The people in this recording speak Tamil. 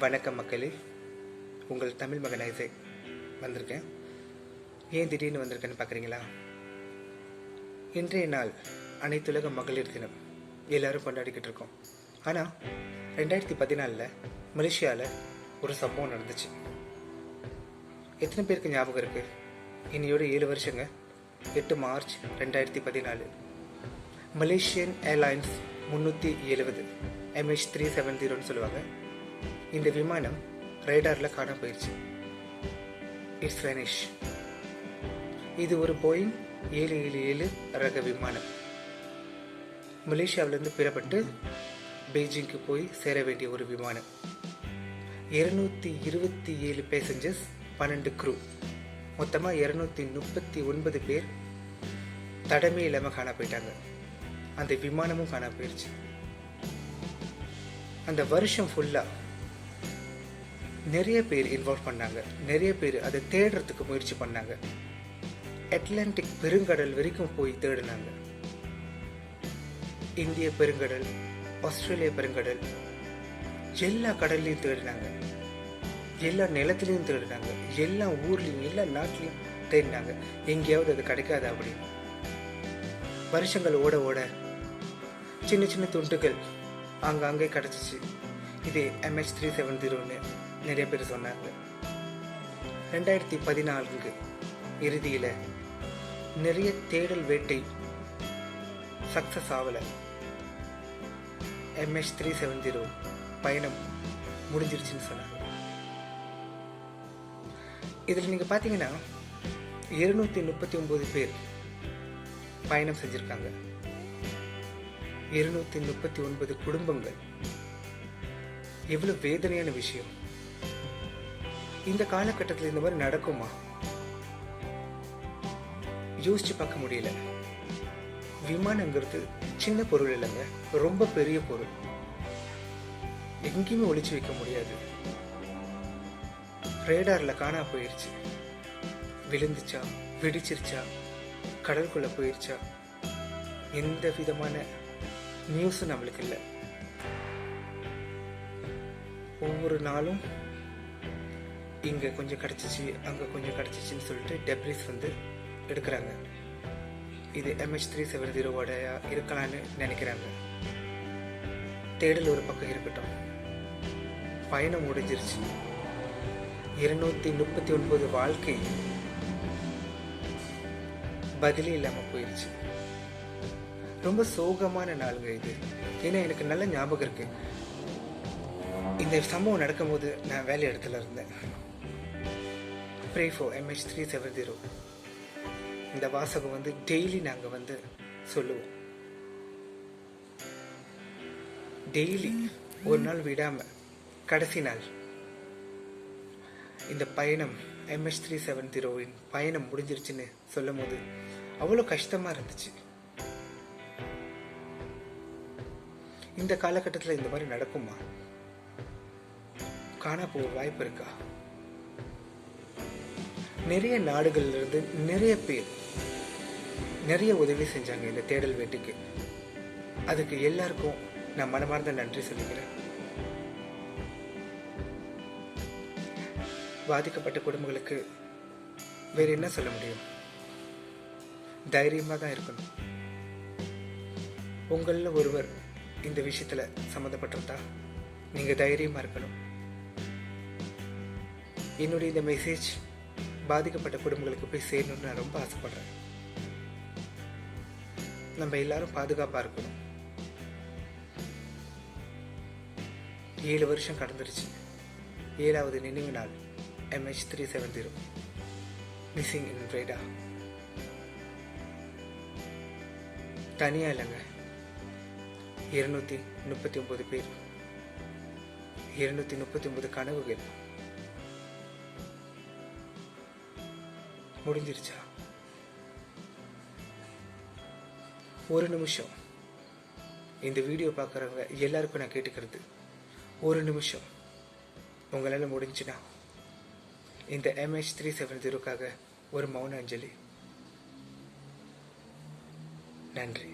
வணக்கம் மக்களே, உங்கள் தமிழ் மகன் ஐசக் வந்திருக்கேன். ஏன் திடீர்னு வந்திருக்கேன்னு பார்க்குறீங்களா? இன்றைய நாள் அனைத்துலக மகளிர் தினம் எல்லோரும் கொண்டாடிக்கிட்டு இருக்கோம். ஆனால் 2014 மலேசியாவில் ஒரு சம்பவம் நடந்துச்சு. எத்தனை பேருக்கு ஞாபகம் இருக்குது? இன்னையோட 7 வருஷங்க. 8 மார்ச் 2014 மலேசியன் ஏர்லைன்ஸ் 370 MH370 சொல்லுவாங்க. இந்த விமானம் ரேடாரில் காண போயிடுச்சு. It's vanish. இது ஒரு போயிங் 777 ரக விமானம். மலேசியாவிலேருந்து புறப்பட்டு பெய்ஜிங்க்கு போய் சேர வேண்டிய ஒரு விமானம். 227 பேசஞ்சர்ஸ், 12 க்ரூ, மொத்தமாக 239 பேர் தடமே இல்லாமல் காண போயிட்டாங்க. அந்த விமானமும் காண போயிடுச்சு. அந்த வருஷம் ஃபுல்லாக நிறைய பேர் இன்வால்வ் பண்ணாங்க. நிறைய பேர் அதை தேடுறதுக்கு முயற்சி பண்ணாங்க. அட்லாண்டிக் பெருங்கடல் வரைக்கும் போய் தேடினாங்க. இந்திய பெருங்கடல், ஆஸ்திரேலிய பெருங்கடல், எல்லா கடல்லையும் தேடினாங்க. எல்லா நிலத்திலையும் தேடினாங்க. எல்லா ஊர்லேயும் எல்லா நாட்டிலையும் தேடினாங்க. எங்கேயாவது அது கிடைக்காது அப்படின்னு. வருஷங்கள் ஓட ஓட சின்ன சின்ன துண்டுகள் அங்கங்கே கிடச்சிச்சு. இது MH370ன்னு நிறைய பேர் சொன்னாங்க. 2014 இறுதியில் நிறைய தேடல் வேட்டை சக்ஸஸ் ஆகலை. MH370 பயணம் முடிஞ்சிருச்சுன்னு சொன்னாங்க. இதில் நீங்கள் பார்த்தீங்கன்னா 239 பேர் பயணம் செஞ்சுருக்காங்க. 239 குடும்பங்கள். எவ்வளோ வேதனையான விஷயம். இந்த காலகட்டத்தில் இந்த மாதிரி நடக்குமா? யோசிச்சு பார்க்க முடியல. விமானங்கிறது சின்ன பொருள் இல்லைங்க, ரொம்ப பெரிய பொருள். எங்கேயுமே ஒளிச்சு வைக்க முடியாது. ரேடாரில் காணா போயிடுச்சு. விழுந்துச்சா, வெடிச்சிருச்சா, கடலுக்குள்ள போயிடுச்சா, எந்த விதமான நியூஸும் நம்மளுக்கு இல்லை. ஒவ்வொரு நாளும் இங்கே கொஞ்சம் கிடச்சிச்சு, அங்கே கொஞ்சம் கிடச்சிச்சின்னு சொல்லிட்டு டெப்ரிஸ் எடுக்கிறாங்க. இது MH370 இருக்கலான்னு நினைக்கிறாங்க. தேடல் ஒரு பக்கம் இருக்கட்டும், பயணம் முடிஞ்சிருச்சு. 239 வாழ்க்கை பதிலே இல்லாமல் போயிடுச்சு. ரொம்ப சோகமான நாளுங்க இது. ஏன்னா எனக்கு நல்ல ஞாபகம் இருக்கு. இந்த சம்பவம் நடக்கும்போது நான் வேலை இடத்துல இருந்தேன். Pray for MH370. இந்த வாசகம் டெய்லி நாங்கள் சொல்லுவோம். டெய்லி ஒரு நாள் விடாமல் கடைசி நாள் இந்த பயணம் MH370 பயணம் முடிஞ்சிருச்சுன்னு சொல்லும் போது அவ்வளோ கஷ்டமாக இருந்துச்சு. இந்த காலகட்டத்தில் இந்த மாதிரி நடக்குமா? காண போக வாய்ப்பு இருக்கா? நிறைய நாடுகள்ல இருந்து நிறைய பேர் நிறைய உதவி செஞ்சாங்க இந்த தேடல் வேட்டைக்கு. அதுக்கு எல்லாருக்கும் நான் மனமார்ந்த நன்றி சொல்லிக்கிறேன். பாதிக்கப்பட்ட குடும்பங்களுக்கு வேற என்ன சொல்ல முடியும்? தைரியமாக தான் இருக்கணும். உங்களில் ஒருவர் இந்த விஷயத்துல சம்மந்தப்பட்டிருந்தா நீங்க தைரியமா இருக்கணும். என்னுடைய இந்த மெசேஜ் பாதிக்கப்பட்ட குடும்பங்களுக்கு போய் சேரணும்னு நான் ரொம்ப ஆசைப்படுறேன். நம்ம எல்லாரும் பாதுகாப்பாக இருக்கணும். 7 வருஷம் கடந்துருச்சு. 7வது நினைவு நாள் MH370 மிஸ்ஸிங் இன் ரேடார். தனியாக இல்லைங்க, 239 பேர், 239 கனவுகள் முடிஞ்சிருச்சா? ஒரு நிமிஷம் இந்த வீடியோ பார்க்குறவங்க எல்லாருக்கும் நான் கேட்டுக்கிறது, ஒரு நிமிஷம் உங்களால் முடிஞ்சுன்னா இந்த MH370க்காக ஒரு மௌன அஞ்சலி. நன்றி.